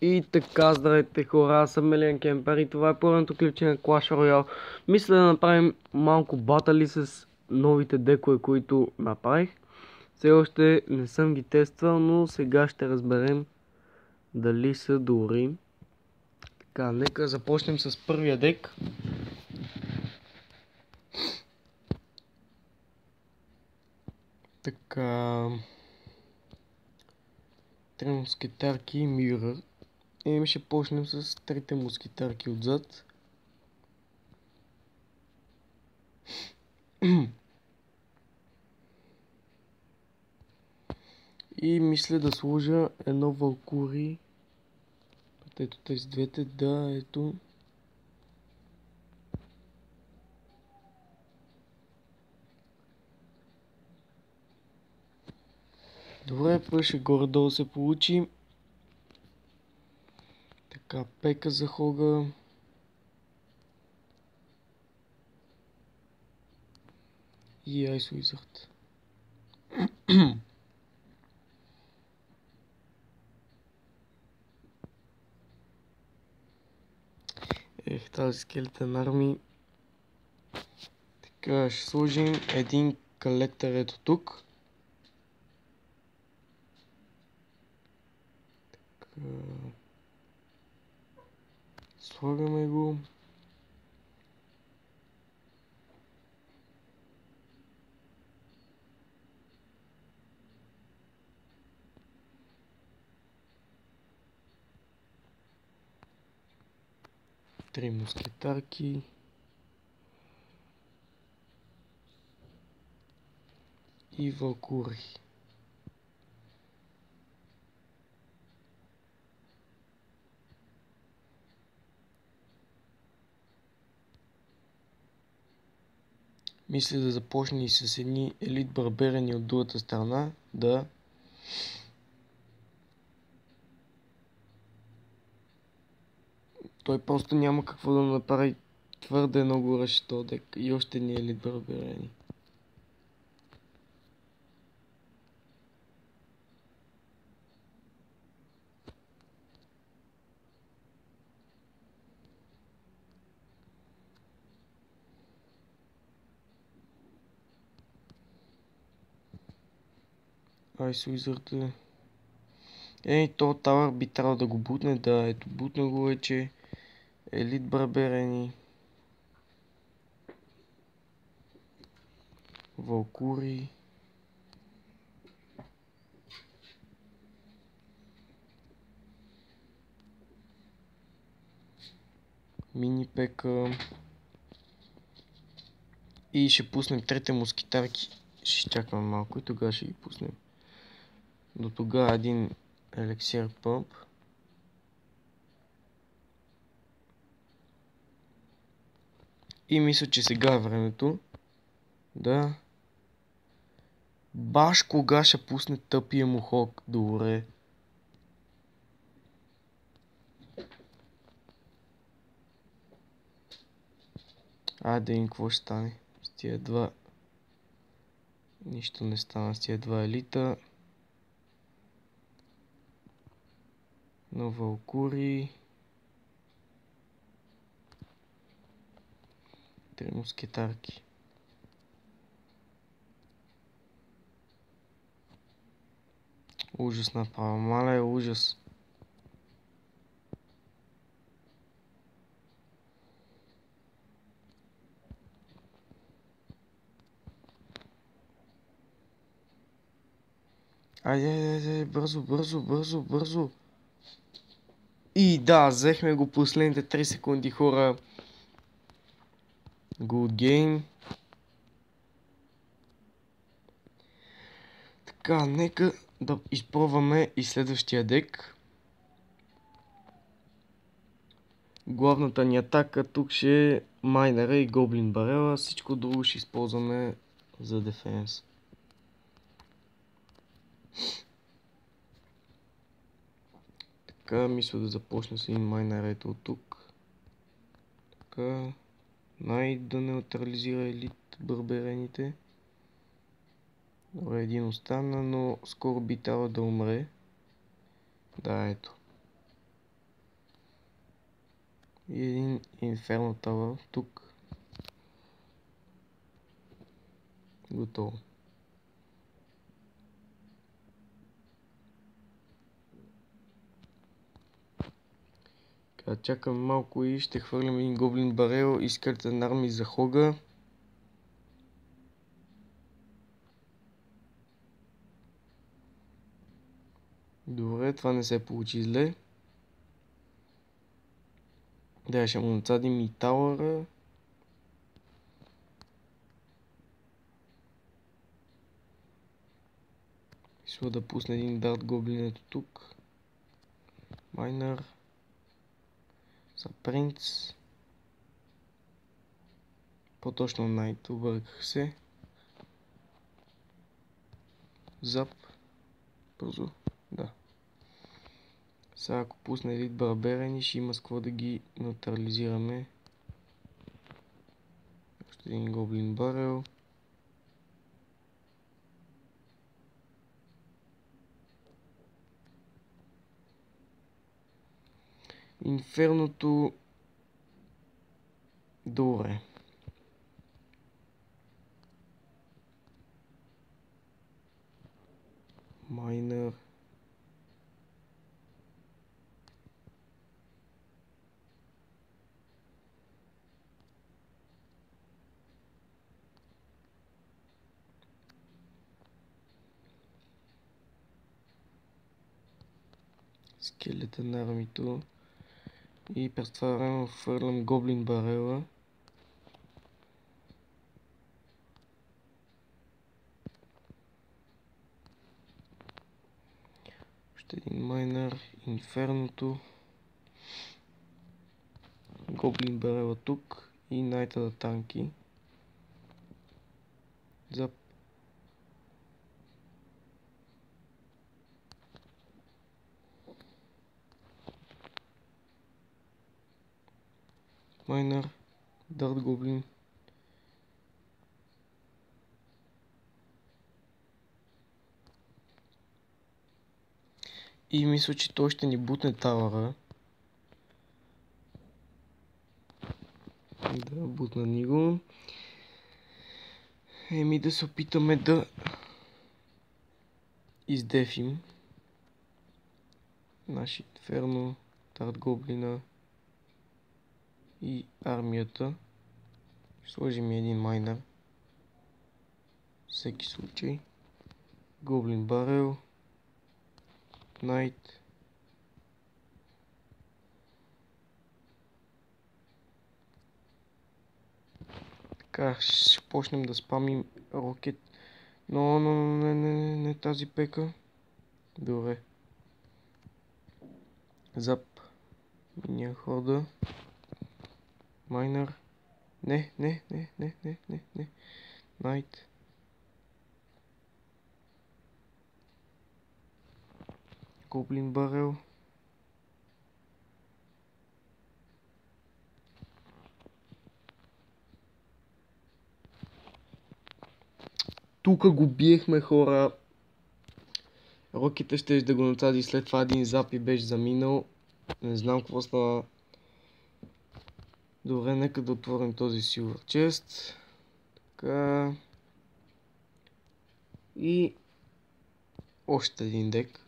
И така, здравейте хора, аз съм Мелиан Кемпер и това е първото клипче на Clash Royale. Мисля да направим малко батали с новите декове, които направих. Все още не съм ги тествал, но сега ще разберем дали са добри. Така, нека започнем с първия дек. Така... Три мускетарки и Mirror. И ще почнем с трите мускетарки отзад. И мисля да сложа едно Валкури. Ето тези двете, да, ето. Добре, пърше горе-долу се получи. Така, пека за Хога. И Ice Wizard. Тази скелетен арми. Така, ще сложим един колектор ето тук. Така. Слагаме го. Три мускетарки. И Валкури. Мисля да започне и с едни елит барберени от другата страна. Да. Той просто няма какво да направи, твърде много ръши този дек. И още ни елит барберени. Ice Wizard. То тавър би трябвало да го бутне, да, ето бутна го вече. Елит барберени. Валкури. Мини пека. И ще пуснем трите мускетарки. Ще изчакаме малко и тогава ще ги пуснем. До тогава един елексир пъмп. И мисля, че сега е времето да... Баш кога ще пусне тъпия му хок. Добре. Да видим какво ще стане. С тия два... Нищо не стана с тия два елита. Но Валкури. Три мускетарки. Ужас направо. Маля, ужас. Айде, бързо. И да, взехме го последните 3 секунди, хора. Good game. Така, нека да изпробваме и следващия дек. Главната ни атака тук ще е майнера и гоблин барела. Всичко друго ще използваме за дефенс. Така, мисля да започна с един майнер ето от тук. Така, да неутрализира елит барберените. Добре, един остана, но скоро би трябвало да умре. Да, ето. И един Inferno Tower тук. Готово. Така, чакам малко и ще хвърлям един Гоблин Барел и Скелетен Арми за Хога. Добре, това не се получи зле. Да, ще му нацадим и Тауъра. Искам да пусне един Дарт Гоблин ето тук. Майнер. За Принц. По-точно Найт, обърках се. Зап. Бързо. Да. Сега ако пусне Елит Барберени, ще има с какво да ги неутрализираме. Още един Гоблин Барел. Инферното. Добре. Майнер. Скелетен армито. И през това време фърлям Гоблин Барела. Още един майнер. Инферното. Гоблин Барела тук. И Найта на танки. Зап. Майнер. Дарт Гоблин. И мисля, че той ще ни бутне тавара. Да, бутна ни го. Еми да се опитаме да издефим нашия Инферно, Дарт Гоблина и армията. Сложим един майнер. Всеки случай. Гоблин Барел. Найт. Така, ще почнем да спамим рокет. Но, не тази пека. Добре. Зап. Миния хода. Майнер. Не. Найт. Гоблин Барел. Тука го биехме, хора. Рокета ще да го нацади след това един зап и беше заминал. Не знам какво става. Добре, нека да отворим този Silver Chest. Така. И още един дек.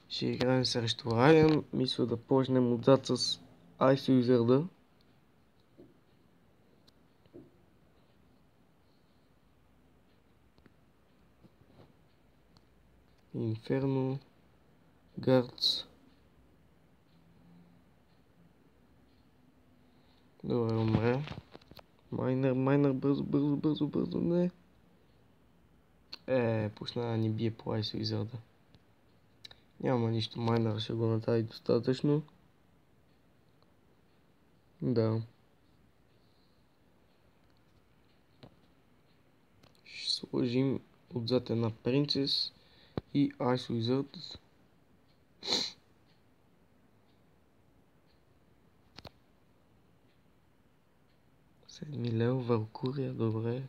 Ще играем срещу Райан. Мисля да почнем отзад с Ice Wizard. Инферно. Гардс. Добре, умре. Майнер, бързо, не. Пусна да ни бие по Ice Wizard. Няма нищо, майнер ще го натави достатъчно. Да. Ще сложим отзад една Princess и Ice Wizard. Седми лево, Валкурия, добре.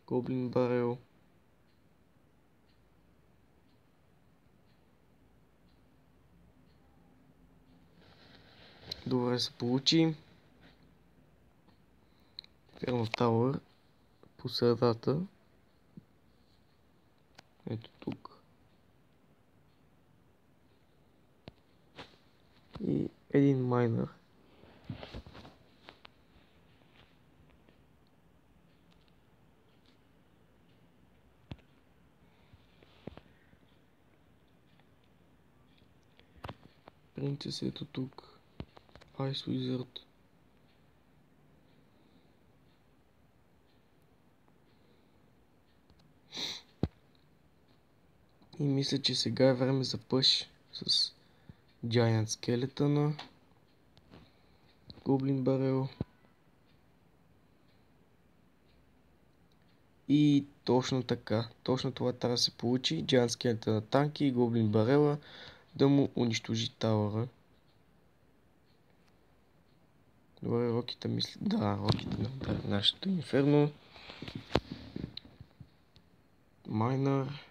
Гоблин Барел. Добре се получи. Inferno Tower по средата. Ето тук. И един майнер. Принцес ето тук. Ice Wizard. И мисля, че сега е време за пъш с Giant Skeleton, Goblin Barrel. И точно така. Точно това трябва да се получи. Giant Skeleton на танки и Goblin Barrel да му унищожи тауъра. Добре, роките мисля... Да, роките на нашето инферно. Майнер.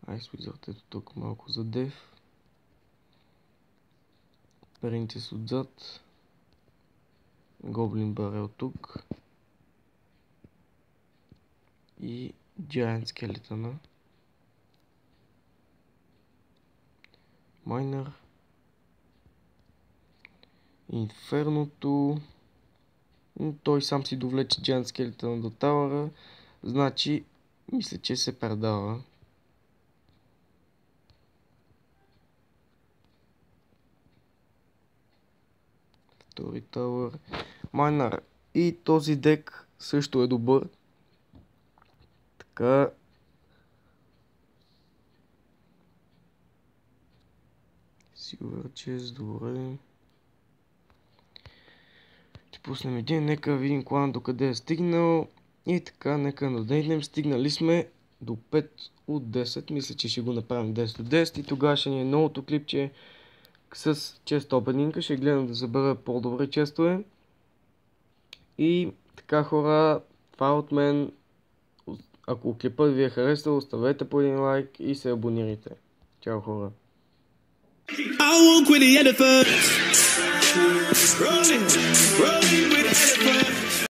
Ice Wizard ето тук малко за дев. Принцес отзад. Goblin Barrel тук. И Giant Skeleton. Майнер. Инферното. Той сам си довлече Giant Skeleton до тауъра. Значи, мисля, че се предава. Втори тауър. Майнер. И този дек също е добър. Така. Silver Chest, добре. Ще пуснем един, нека видим клан до къде е стигнал. И така, нека надейдем. Стигнали сме до 5 от 10. Мисля, че ще го направим 10 от 10. И тогава ще ни е новото клипче с чест опенинга. Ще гледам да забера по-добре честове. И така, хора, това е от мен. Ако клипът ви е харесал, оставете по един лайк и се абонирайте. Чао, хора! I won't quit the elephant. Rolling with